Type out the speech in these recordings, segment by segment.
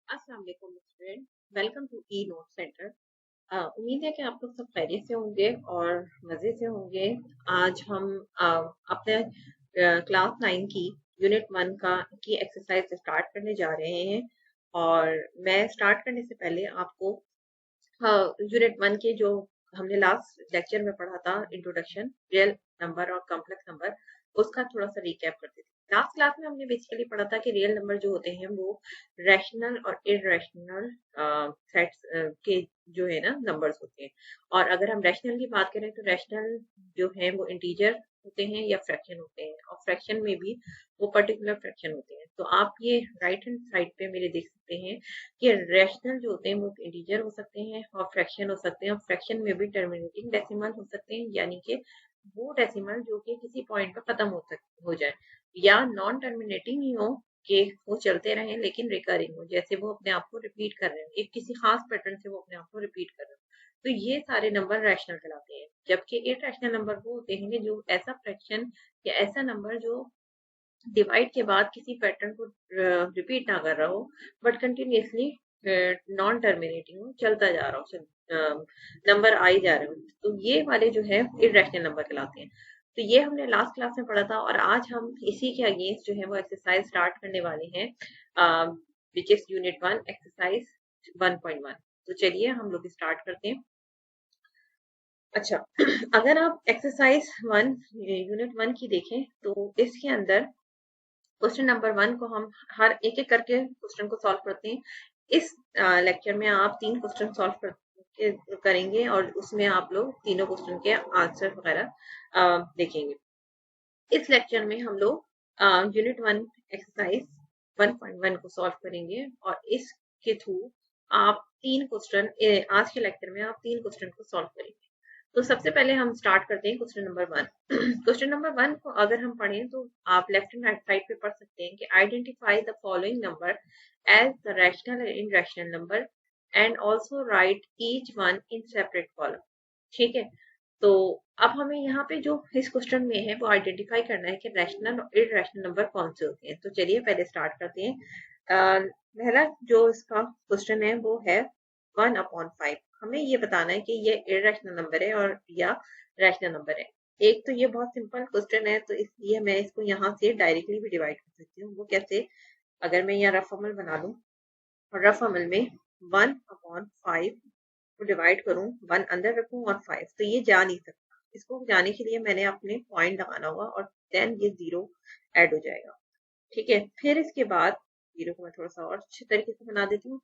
अस्सलाम वालेकुम student, welcome to e note centre. उम्मीद है कि आप लोग सब खैरियत से होंगे और मज़े से होंगे। आज हम अपने क्लास 9 की यूनिट 1 की एक्सरसाइज स्टार्ट करने जा रहे हैं। और मैं स्टार्ट करने से पहले आपको यूनिट 1 के जो हमने लास्ट लेक्चर में पढ़ा था, इंट्रोडक्शन रियल नंबर और कॉम्प्लेक्स नंबर, उसका थोड़ा सा रिकैप करते थे। लास्ट क्लास में हमने बेसिकली पढ़ा था कि रियल नंबर जो होते हैं वो रैशनल और इरेशनल सेट्स के जो है ना नंबर्स होते हैं। और अगर हम रैशनल की बात करें तो रैशनल जो है वो इंटीजर होते हैं या फ्रैक्शन होते हैं, और फ्रैक्शन में भी वो पर्टिकुलर फ्रैक्शन होते हैं। तो आप ये राइट हैंड साइड पे मेरे देख सकते हैं कि रैशनल जो होते हैं वो इंटीजर हो सकते हैं और फ्रैक्शन हो सकते हैं, और फ्रैक्शन में भी टर्मिनेटिंग डेसिमल हो सकते हैं, यानी कि वो डेसिमल जो कि किसी पॉइंट पर खत्म हो जाए, या नॉन टर्मिनेटिंग ही हो कि वो चलते रहें लेकिन रिकरिंग हो, जैसे वो अपने आप को रिपीट कर रहे हैं, एक किसी खास पैटर्न से वो अपने आप को रिपीट कर रहे हैं। तो ये सारे नंबर रैशनल कहलाते हैं। जबकि इरेशनल नंबर वो होते हैं कि जो ऐसा फ्रैक्शन या ऐसा नंबर जो डिवाइड के बाद किसी पैटर्न को रिपीट ना कर रहा हो, बट कंटिन्यूसली नॉन टर्मिनेटिंग हो, चलता जा रहा हो, नंबर आई जा रहे हो, तो ये वाले जो है इरेशनल नंबर कहलाते हैं। तो ये हमने लास्ट क्लास में पढ़ा था, और आज हम इसी के अगेंस्ट जो है वो एक्सरसाइज स्टार्ट करने वाले हैं, विच इज यूनिट 1 एक्सरसाइज 1.1। तो चलिए हम लोग स्टार्ट करते हैं। अच्छा, अगर आप एक्सरसाइज 1 यूनिट 1 की देखें तो इसके अंदर क्वेश्चन नंबर 1 को हम हर एक एक करके क्वेश्चन को सॉल्व करते हैं। इस लेक्चर में आप 3 क्वेश्चन सॉल्व करेंगे, और उसमें आप लोग तीनों क्वेश्चन के आंसर वगैरह देखेंगे। इस लेक्चर में हम लोग यूनिट 1 एक्सरसाइज 1.1 को सॉल्व करेंगे, और इसके थ्रू आप 3 क्वेश्चन, आज के लेक्चर में आप 3 क्वेश्चन को सॉल्व करेंगे। तो सबसे पहले हम स्टार्ट करते हैं क्वेश्चन नंबर 1। क्वेश्चन नंबर 1 को अगर हम पढ़ें तो आप लेफ्ट एंड राइट साइड पे पढ़ सकते हैं कि identify the following number as the rational and irrational number and also write each one in separate column. ठीक है, तो अब हमें यहाँ पे जो इस क्वेश्चन में है वो आइडेंटिफाई करना है कि रैशनल और इरेशनल नंबर कौन से होते हैं। तो चलिए पहले स्टार्ट करते हैं। पहला जो इसका क्वेश्चन है वो है 1/5। हमें ये बताना है कि ये इरेशनल नंबर है और या रैशनल नंबर है। एक तो ये बहुत सिंपल क्वेश्चन है, तो इसलिए मैं इसको यहाँ से डायरेक्टली भी डिवाइड कर सकती हूँ। वो कैसे? अगर मैं यहाँ रफ अमल बना लूँ और रफ अमल में 1/5 को डिवाइड करूँ, 1 अंदर रखूँ और 5, तो ये जा नहीं सकता। इसको जाने के लिए मैंने अपने पॉइंट लगाना होगा, और देन ये 0 ऐड हो जाएगा। ठीक है, फिर इसके बाद 0 को मैं थोड़ा सा और अच्छे तरीके से बना देती हूँ।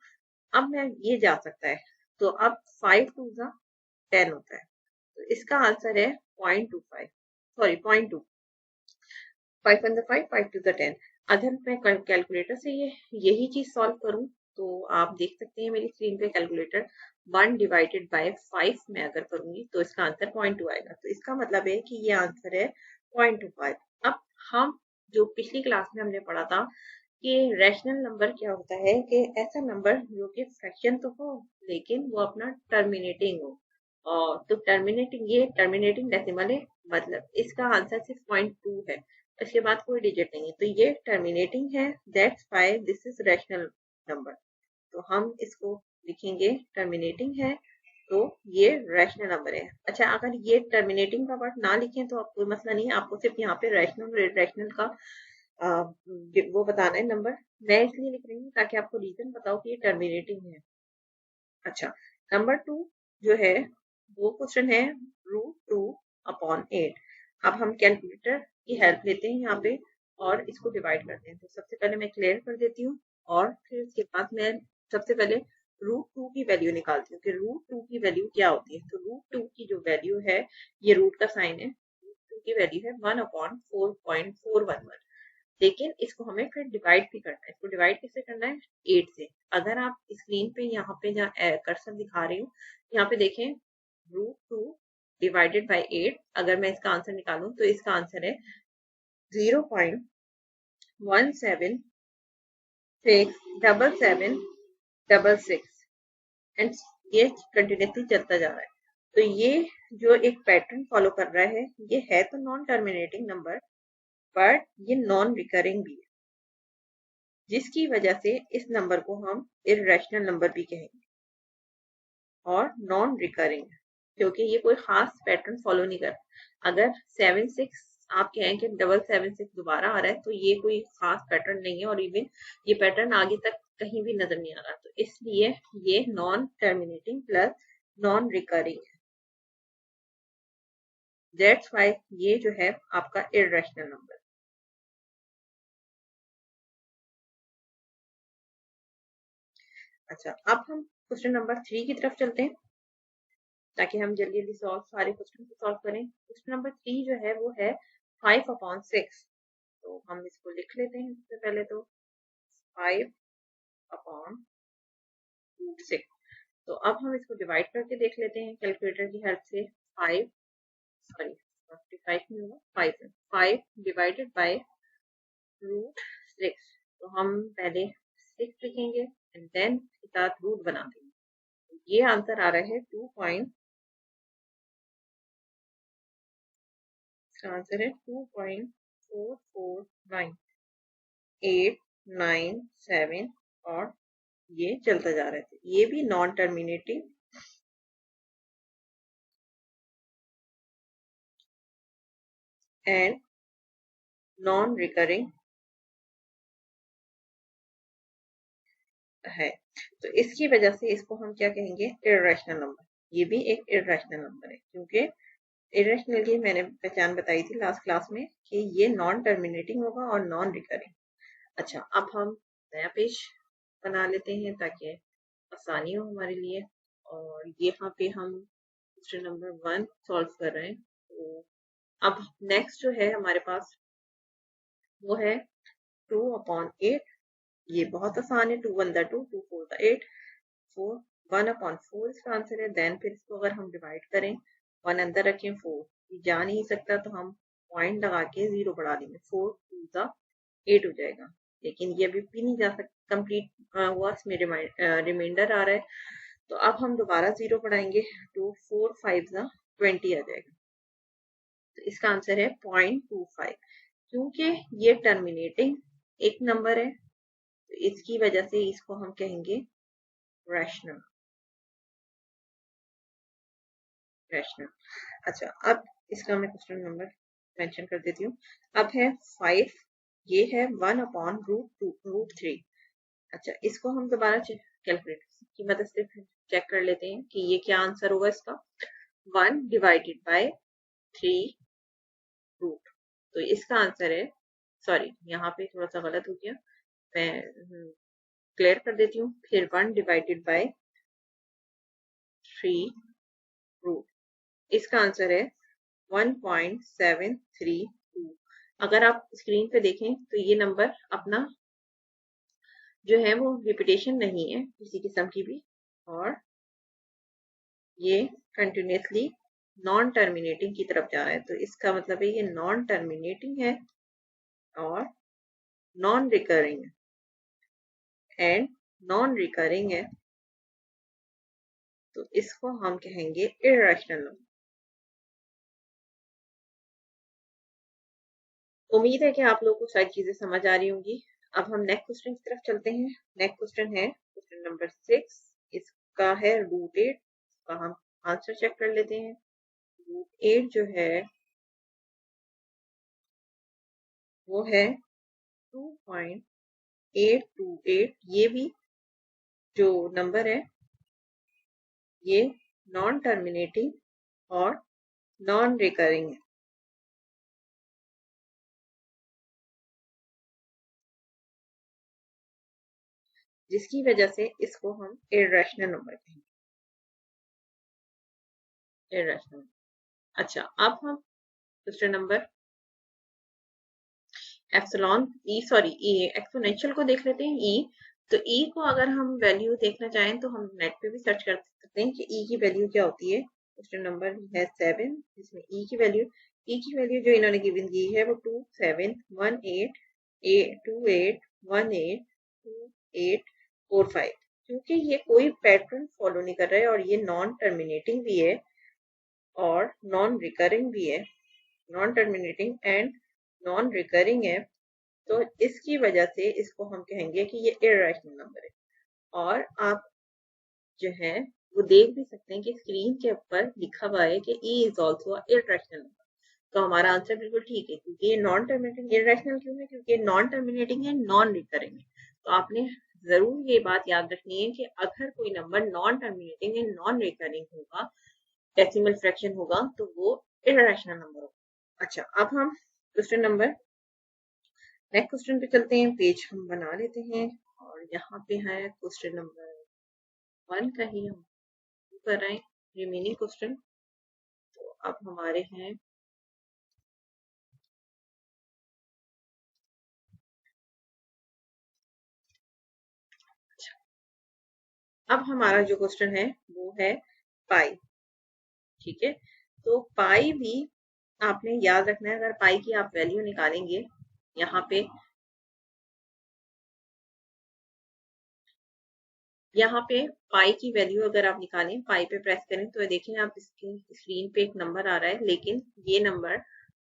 अब मैं ये जा सकता है, तो अब 5 टू 10 होता है, तो इसका आंसर है 0.25, सॉरी 0.2। 5 अंदर 5, 5 टू 10। अगर मैं कैलकुलेटर से यही चीज सॉल्व करूं, तो आप देख सकते हैं मेरी स्क्रीन पे कैलकुलेटर 1 डिवाइडेड बाय 5 में अगर करूंगी तो इसका आंसर 0.2 आएगा। तो इसका मतलब है कि ये आंसर है 0.25। अब हम जो पिछली क्लास में हमने पढ़ा था कि रैशनल नंबर क्या होता है, कि ऐसा नंबर जो कि फ्रैक्शन तो हो लेकिन वो अपना टर्मिनेटिंग हो। और तो टर्मिनेटिंग डेसिमल है, मतलब इसका आंसर सिर्फ 0.2 है, इसके बाद कोई डिजिट नहीं है, तो ये टर्मिनेटिंग है। That's why this is rational number. तो हम इसको लिखेंगे टर्मिनेटिंग है, तो ये रैशनल नंबर है। अच्छा, अगर ये टर्मिनेटिंग का वर्ड ना लिखें तो आप कोई मसला नहीं है, आपको सिर्फ यहाँ पे रैशनल रैशनल का वो बताना है नंबर। मैं इसलिए लिख रही हूँ ताकि आपको रीजन बताओ कि ये टर्मिनेटिंग है। अच्छा, नंबर 2 जो है वो क्वेश्चन है √2/8। अब हम कैलकुलेटर की हेल्प लेते हैं यहाँ पे और इसको डिवाइड करते हैं। तो सबसे पहले मैं क्लियर कर देती हूँ, और फिर उसके बाद मैं सबसे पहले √2 की वैल्यू निकालती हूँ कि √2 की वैल्यू क्या होती है। तो √2 की जो वैल्यू है, ये रूट का साइन है, √2 की वैल्यू है 1/4.411। लेकिन इसको हमें फिर डिवाइड भी करना है। इसको डिवाइड कैसे करना है? 8 से। अगर आप स्क्रीन पे यहाँ पे जहाँ कर्सर दिखा रही हूँ, यहाँ पे देखें √2 डिवाइडेड बाई 8। अगर मैं इसका आंसर निकालूं तो इसका आंसर है 0.1767766 एंड ये कंटिन्यूसली चलता जा रहा है। तो ये जो एक पैटर्न फॉलो कर रहा है, ये है तो नॉन टर्मिनेटिंग नंबर, बट ये नॉन रिकरिंग भी है। जिसकी वजह से इस नंबर को हम इर्रेशनल नंबर भी कहेंगे और नॉन रिकरिंग, क्योंकि ये कोई खास पैटर्न फॉलो नहीं करता। अगर 7 6 आप कहें कि 776 दोबारा आ रहा है तो ये कोई खास पैटर्न नहीं है, और इवन ये पैटर्न आगे तक कहीं भी नजर नहीं आ रहा, तो इसलिए ये non terminating plus non recurring है। दैट्स वाई ये जो है आपका इर्रेशनल नंबर। अच्छा, अब हम क्वेश्चन नंबर 3 की तरफ चलते हैं ताकि हम जल्दी जल्दी सारे क्वेश्चन को सॉल्व करें। क्वेश्चन नंबर 3 जो है वो है 5/6। तो हम इसको लिख लेते हैं सबसे पहले तो 5/√6। तो अब हम इसको डिवाइड करके देख लेते हैं कैलकुलेटर की हेल्प से। 5 सॉरी 55 नहीं होगा, 5 5 डिवाइडेड बाय √6। तो हम पहले 6 लिखेंगे एंड देन इसके साथ रूट बना देंगे। ये आंसर आ रहा है 2.449897 और ये चलता जा रहा है। ये भी non terminating and non recurring है, तो इसकी वजह से इसको हम क्या कहेंगे, इर्रेशनल नंबर। ये भी एक इर्रेशनल नंबर है, क्योंकि इरेशनल की मैंने पहचान बताई थी लास्ट क्लास में कि ये नॉन टर्मिनेटिंग होगा और नॉन रिकरिंग। अच्छा, अब हम नया पेज बना लेते हैं ताकि आसानी हो हमारे लिए। और यहाँ पे हम क्वेश्चन नंबर 1 सॉल्व कर रहे हैं। तो अब नेक्स्ट जो है हमारे पास वो है 2/8। ये बहुत आसान है, 2 1 2 2 4 8 4 1/4 इसका आंसर है। देन फिर इसको अगर हम डिवाइड करें, 1 अंदर रखें, 4 जा नहीं सकता तो हम पॉइंट लगा के 0 बढ़ा देंगे, 4 2 8 हो जाएगा। लेकिन ये अभी भी नहीं जा सकता, कंप्लीट हुआ, इसमें रिमाइंडर आ रहा है। तो अब हम दोबारा 0 बढ़ाएंगे, 2 4 5 20 आ जाएगा। तो इसका आंसर है 0.25। क्योंकि ये टर्मिनेटिंग एक नंबर है तो इसकी वजह से इसको हम कहेंगे रैशनल। अच्छा, अब इसका मैं क्वेश्चन नंबर मेंशन कर देती हूँ। अब है 5, ये है 1/√3। अच्छा, इसको हम दोबारा कैलकुलेटर की मदद से चेक कर लेते हैं कि ये क्या आंसर होगा इसका। 1 डिवाइडेड बाय 3 रूट, तो इसका आंसर है, सॉरी यहाँ पे थोड़ा सा गलत हो गया, मैं क्लियर कर देती हूँ। फिर 1 डिवाइडेड बाय 3 रूट, इसका आंसर है 1.732। अगर आप स्क्रीन पे देखें तो ये नंबर अपना जो है वो रिपीटेशन नहीं है किसी किस्म की भी, और ये कंटिन्यूसली नॉन टर्मिनेटिंग की तरफ जा रहा है। तो इसका मतलब है ये नॉन टर्मिनेटिंग है और non recurring and non recurring है, तो इसको हम कहेंगे इर्रेशनल नंबर। उम्मीद है कि आप लोगों को सारी चीजें समझ आ रही होंगी। अब हम नेक्स्ट क्वेश्चन की तरफ चलते हैं। नेक्स्ट क्वेश्चन है क्वेश्चन नंबर 6। इसका है √8 का हम आंसर चेक कर लेते हैं। √8 जो है वो है 2.828। ये भी जो नंबर है ये नॉन टर्मिनेटिंग और नॉन रिकरिंग है, जिसकी वजह से इसको हम इर्रेशनल नंबर कहेंगे। इर्रेशनल। अच्छा, अब हम क्वेश्चन नंबर एप्सिलॉन एक्सपोनेंशियल को देख लेते हैं। ई, तो ई को अगर हम वैल्यू देखना चाहें तो हम नेट पे भी सर्च कर सकते हैं कि ई की वैल्यू क्या होती है। क्वेश्चन नंबर है 7, जिसमें ई की वैल्यू जो इन्होंने गिवन की है वो 2718282845। क्योंकि ये कोई पैटर्न फॉलो नहीं कर रहा है और ये नॉन टर्मिनेटिंग भी है और नॉन रिकरिंग भी है, non terminating and non recurring है, तो इसकी वजह से इसको हम कहेंगे कि ये इर्रेशनल नंबर है। और आप जो है वो देख भी सकते हैं कि स्क्रीन के ऊपर लिखा हुआ है कि E is also irrational number. तो हमारा आंसर बिल्कुल ठीक है, क्योंकि ये नॉन टर्मिनेटिंग इर्रेशनल क्यों है, क्योंकि ये नॉन टर्मिनेटिंग है, नॉन रिकरिंग है। तो आपने जरूर ये बात याद रखनी है कि अगर कोई number non terminating and non recurring होगा, डेसिमल फ्रैक्शन होगा, तो वो इर्रेशनल नंबर होगा। अच्छा, अब हम क्वेश्चन नंबर नेक्स्ट क्वेश्चन पे चलते हैं। पेज हम बना लेते हैं और यहाँ पे है क्वेश्चन नंबर 1 का ही हम कर रहे हैं रिमेनिंग क्वेश्चन। तो अब हमारे हैं अब हमारा जो क्वेश्चन है वो है पाई। ठीक है, तो पाई भी आपने याद रखना है। अगर पाई की आप वैल्यू निकालेंगे यहाँ पे पाई की वैल्यू अगर आप निकालें, पाई पे प्रेस करें तो देखें आप इसकी स्क्रीन पे एक नंबर आ रहा है, लेकिन ये नंबर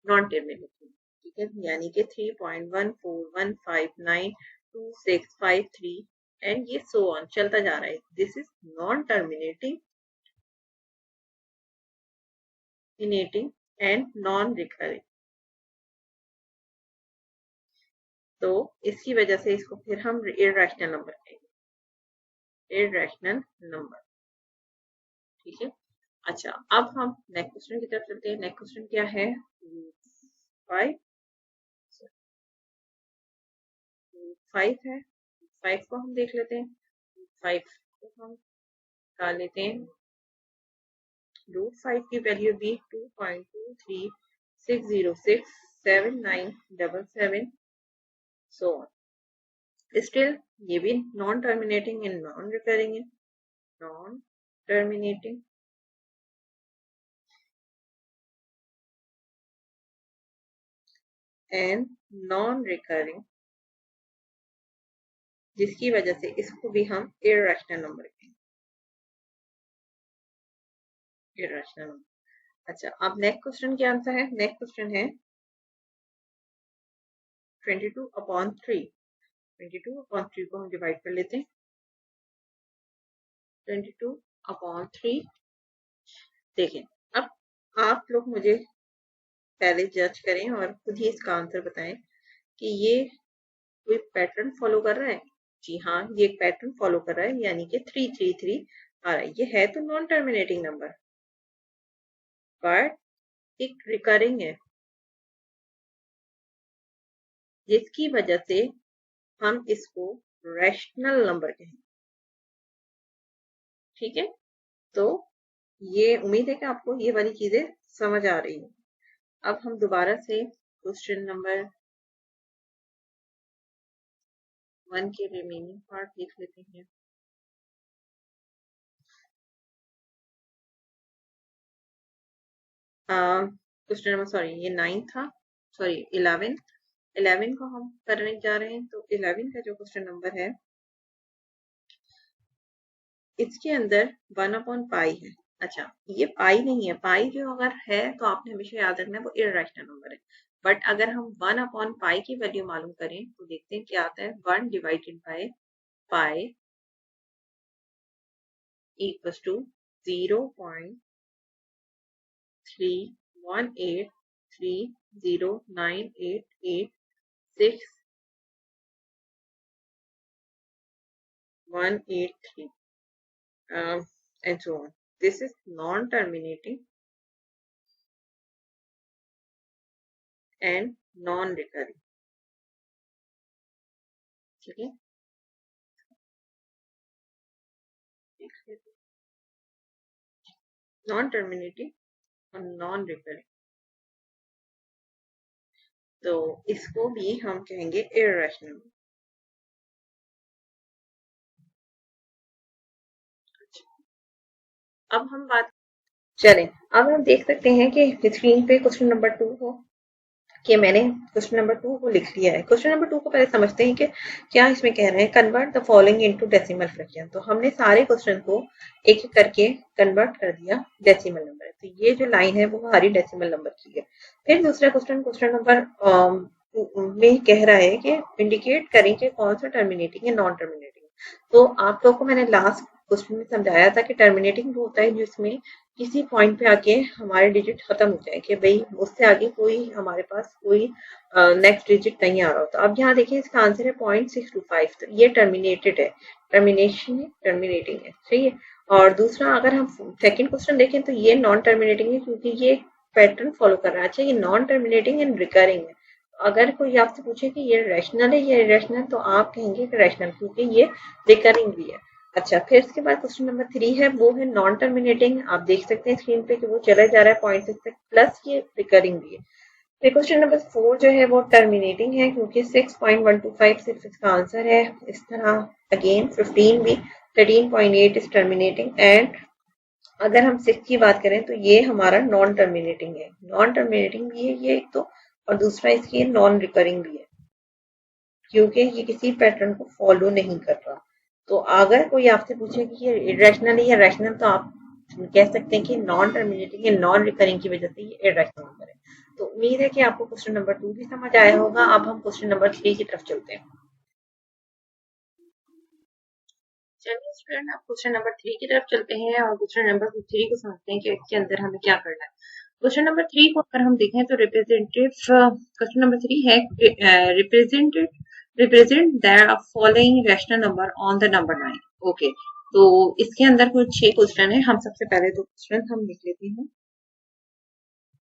नॉन टर्मिनेटिंग, ठीक है, यानी कि 3.141592653 एंड ये सो ऑन चलता जा रहा है। This is non terminating and non recurring. तो इसकी वजह से इसको फिर हम इर्रेशनल नंबर कहेंगे, इर्रेशनल नंबर। ठीक है, अच्छा, अब हम नेक्स्ट क्वेश्चन की तरफ चलते हैं। नेक्स्ट क्वेश्चन क्या है, 5 5 है। 5 को हम देख लेते हैं। 5 को हम निकाल लेते हैं। √5 की वैल्यू भी 2.236067977 सो ऑन। स्टिल ये भी non terminating and non recurring है, non terminating and non recurring, जिसकी वजह से इसको भी हम इर्रेशनल नंबर कहेंगे, इर्रेशनल नंबर। अच्छा, अब नेक्स्ट क्वेश्चन क्या आंसर है। नेक्स्ट क्वेश्चन है 22/3। 22/3 को हम डिवाइड कर लेते हैं। 22/3 देखें। अब आप लोग मुझे पहले जज करें और खुद ही इसका आंसर बताएं कि ये कोई पैटर्न फॉलो कर रहा है। जी हाँ, ये एक पैटर्न फॉलो कर रहा है, यानी कि 333 आ रहा है। ये है तो नॉन टर्मिनेटिंग नंबर, बट एक रिकरिंग है, जिसकी वजह से हम इसको रैशनल नंबर कहेंगे। ठीक है, तो ये उम्मीद है कि आपको ये वाली चीजें समझ आ रही हैं। अब हम दोबारा से क्वेश्चन नंबर 1 के रिमेनिंग पार्ट देख लेते हैं। क्वेश्चन नंबर सॉरी ये 9 था, सॉरी 11 को हम करने जा रहे हैं। तो 11 का जो क्वेश्चन नंबर है, इसके अंदर 1/पाई है। अच्छा, ये पाई नहीं है। पाई जो अगर है तो आपने हमेशा याद रखना है वो इर्रेशनल नंबर है। बट अगर हम 1/पाई की वैल्यू मालूम करें तो देखते हैं क्या आता है। 1 divided by pi equals to 0.318309886 and so on. This is non-terminating and non-recurring. ठीक है, नॉन टर्मिनेटिंग और नॉन रिकरिंग, तो इसको भी हम कहेंगे इर्रेशनल। अब हम बात चलें, अब हम देख सकते हैं कि स्क्रीन पे क्वेश्चन नंबर 2 हो कि मैंने क्वेश्चन नंबर 2 को लिख लिया है। क्वेश्चन नंबर 2 को पहले समझते हैं कि क्या इसमें कह रहे हैं। Convert the following into decimal fraction. तो हमने सारे क्वेश्चन को एक एक करके कन्वर्ट कर दिया डेसिमल नंबर। तो ये जो लाइन है वो हमारी डेसिमल नंबर की है। फिर दूसरा क्वेश्चन, क्वेश्चन नंबर में कह रहा है कि इंडिकेट करें कि कौन सा टर्मिनेटिंग है नॉन टर्मिनेटिंग। तो आप लोग को मैंने लास्ट क्वेश्चन में समझाया था कि टर्मिनेटिंग वो होता है जिसमें किसी पॉइंट पे आके हमारे डिजिट खत्म हो जाए, कि भाई उससे आगे कोई हमारे पास कोई नेक्स्ट डिजिट नहीं आ रहा होता। अब यहाँ देखिए इसका आंसर है 0.625, तो ये टर्मिनेटेड है, टर्मिनेशन है, टर्मिनेटिंग है, सही है। और दूसरा अगर हम सेकंड क्वेश्चन देखें तो ये नॉन टर्मिनेटिंग है, क्योंकि ये पैटर्न फॉलो कर रहा है। अच्छा, ये नॉन टर्मिनेटिंग एंड रिकरिंग है। अगर कोई आपसे पूछे कि ये रैशनल है या इरेशनल, तो आप कहेंगे कि रैशनल, क्योंकि ये रिकरिंग भी है। अच्छा, फिर इसके बाद क्वेश्चन नंबर 3 है, वो है नॉन टर्मिनेटिंग। आप देख सकते हैं स्क्रीन पे कि वो चला जा रहा है 0.6 तक, प्लस ये रिकरिंग भी है। फिर क्वेश्चन नंबर 4 जो है वो टर्मिनेटिंग है, क्योंकि 6.125 सिर्फ इसका आंसर है। इस तरह अगेन 15 भी, 13.8 इज टर्मिनेटिंग। एंड अगर हम 6 की बात करें तो ये हमारा नॉन टर्मिनेटिंग है। नॉन टर्मिनेटिंग भी है ये एक तो, और दूसरा इसकी नॉन रिकरिंग भी है, क्योंकि ये किसी पैटर्न को फॉलो नहीं कर रहा। तो अगर कोई आपसे पूछे कि ये इरेशनल है या रैशनल, तो आप कह सकते हैं कि नॉन टर्मिनेटिंग या नॉन रिकरिंग की वजह से ये इरेशनल नंबर है। तो उम्मीद है कि आपको क्वेश्चन नंबर 2 भी समझ आया होगा। अब हम क्वेश्चन नंबर 3 की तरफ चलते हैं। चलिए स्टूडेंट, अब क्वेश्चन नंबर 3 की तरफ चलते हैं और क्वेश्चन नंबर 3 को समझते हैं कि इसके अंदर हमें क्या करना है। क्वेश्चन नंबर 3 को अगर हम देखें तो रिप्रेजेंटेटिव, क्वेश्चन नंबर 3 है represent the following rational number on the number line. Okay, तो इसके अंदर कुछ 6 क्वेश्चन है। हम सबसे पहले तो क्वेश्चन हम लिख लेते हैं।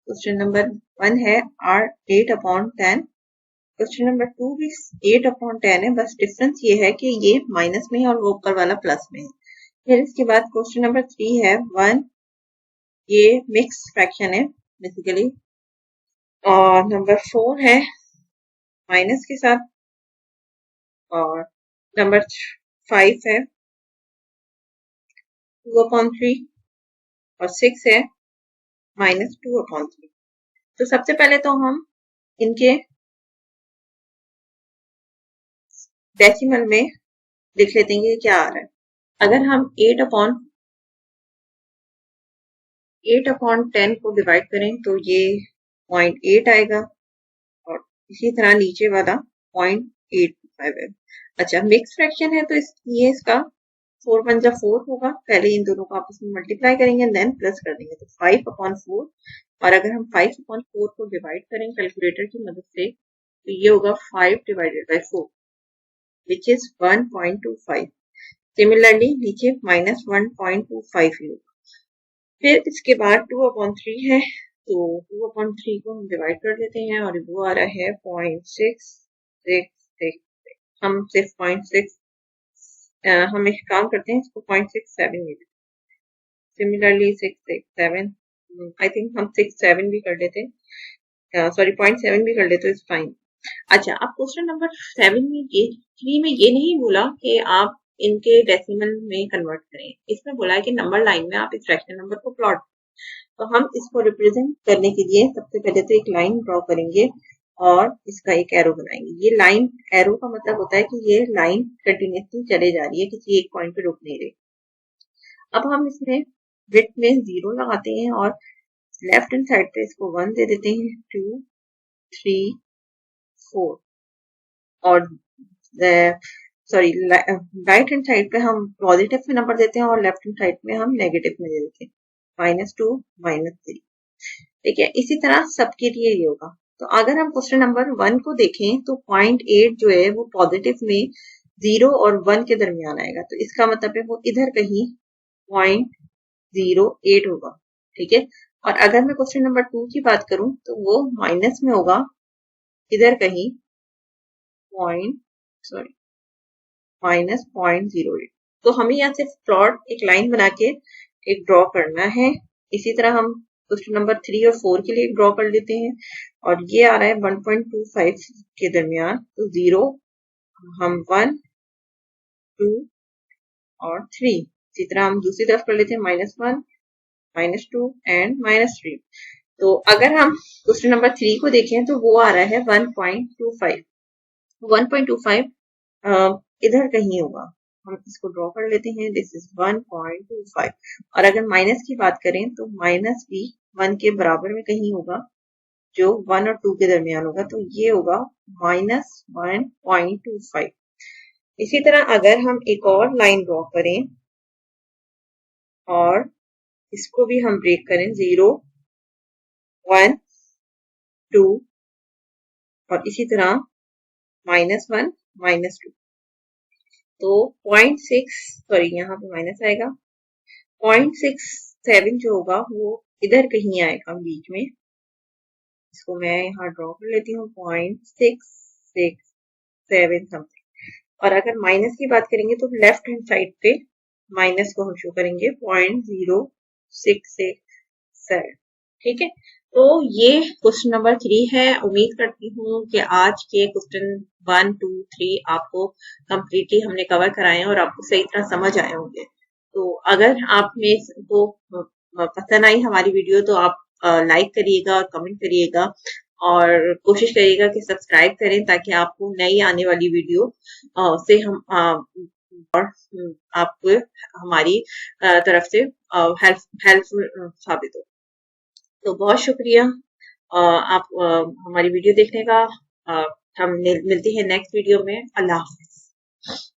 क्वेश्चन नंबर 1 है आर 8/10। क्वेश्चन नंबर 2 भी 8/10 है, बस डिफरेंस ये है कि ये माइनस में है और वो ऊपर वाला प्लस में है। फिर इसके बाद क्वेश्चन नंबर 3 है 1, ये मिक्स फ्रैक्शन है बेसिकली। और नंबर 4 है माइनस के साथ। और नंबर 5 है 2/3। और 6 है -2/3। तो सबसे पहले तो हम इनके डेसिमल में लिख लेते हैं कि क्या आ रहा है। अगर हम 8/10 को डिवाइड करें तो ये 0.8 आएगा, और इसी तरह नीचे वाला 0.85 है। अच्छा, मिक्स फ्रैक्शन है तो ये इसका 4 × 4 होगा। पहले इन दोनों को आपस में मल्टीप्लाई करेंगे, देन प्लस कर देंगे, तो 5/4। और अगर हम 5/4 को डिवाइड करें कैलकुलेटर की मदद से, तो ये होगा 5/4, विच इज 1.25। सिमिलरली नीचे -1.25 ही होगा। फिर इसके बाद 2/3 है, तो 2/3 को हम डिवाइड कर देते हैं और वो आ रहा है 0.666। हम सिर्फ 0.6, हम एक काम करते हैं, इसको 0.67 ले लेते हैं। सिमिलरली 667, आई थिंक हम 67 भी कर लेते हैं, सॉरी 0.7 भी कर लेते, इट्स फाइन। अच्छा, अब क्वेश्चन नंबर 7 में ये 3 में ये नहीं बोला कि आप इनके डेसिमल में कन्वर्ट करें। इसमें बोला है कि नंबर लाइन में आप इस फ्रैक्शनल नंबर को प्लॉट। तो हम इसको रिप्रेजेंट करने के लिए सबसे पहले तो एक लाइन ड्रॉ करेंगे और इसका एक एरो बनाएंगे। ये लाइन, एरो का मतलब होता है कि ये लाइन कंटिन्यूसली चले जा रही है, किसी एक पॉइंट पे रुक नहीं रही। अब हम इसमें विड्थ में 0 लगाते हैं और लेफ्ट हैंड साइड पे इसको 1 दे देते हैं, 2, 3, 4। और सॉरी, राइट हैंड साइड पे हम पॉजिटिव में नंबर देते हैं और लेफ्ट हैंड साइड में हम नेगेटिव में दे देते हैं, -2, -3। ठीक है, इसी तरह सबके लिए ये होगा। तो अगर हम क्वेश्चन नंबर 1 को देखें तो 0.8 जो है वो पॉजिटिव में 0 और 1 के दरमियान आएगा, तो इसका मतलब है वो इधर कहीं 0.08 होगा। ठीक है, और अगर मैं क्वेश्चन नंबर 2 की बात करूं तो वो माइनस में होगा, इधर कहीं -0.08। तो हमें यहाँ से प्लॉट एक लाइन बना के एक ड्रॉ करना है। इसी तरह हम क्वेश्चन नंबर 3 और 4 के लिए ड्रॉ कर लेते हैं, और ये आ रहा है 1.25 के दरमियान, तो 0, हम 1, 2 और 3। इसी तरह हम दूसरी तरफ कर लेते हैं, -1, -2 एंड -3। तो अगर हम क्वेश्चन नंबर 3 को देखें तो वो आ रहा है 1.25। 1.25 इधर कहीं होगा, हम इसको ड्रॉ कर लेते हैं, दिस इज 1.25। और अगर माइनस की बात करें तो माइनस भी 1 के बराबर में कहीं होगा, जो 1 और 2 के दरमियान होगा, तो ये होगा -1.25। इसी तरह अगर हम एक और लाइन ड्रॉ करें और इसको भी हम ब्रेक करें 0, 1, 2 और इसी तरह -1, -2, तो 0.6, सॉरी यहाँ पे माइनस आएगा, 0.67 जो होगा वो इधर कहीं आएगा बीच में। इसको मैं यहाँ ड्रॉ कर लेती हूँ, 0.667 समथिंग। और अगर माइनस की बात करेंगे तो लेफ्ट हैंड साइड पे माइनस को हम शो करेंगे 0.0667। ठीक है, तो ये क्वेश्चन नंबर 3 है। उम्मीद करती हूँ कि आज के क्वेश्चन 1, 2, 3 आपको कंप्लीटली हमने कवर कराए हैं और आपको सही तरह समझ आए होंगे। तो अगर आप में को पसंद आई हमारी वीडियो तो आप लाइक करिएगा और कमेंट करिएगा और कोशिश करिएगा कि सब्सक्राइब करें ताकि आपको नई आने वाली वीडियो से हम और आपको हमारी तरफ से हेल्पफुल साबित हो। तो बहुत शुक्रिया आप हमारी वीडियो देखने का। हम मिलते हैं नेक्स्ट वीडियो में। अल्लाह हाफिज।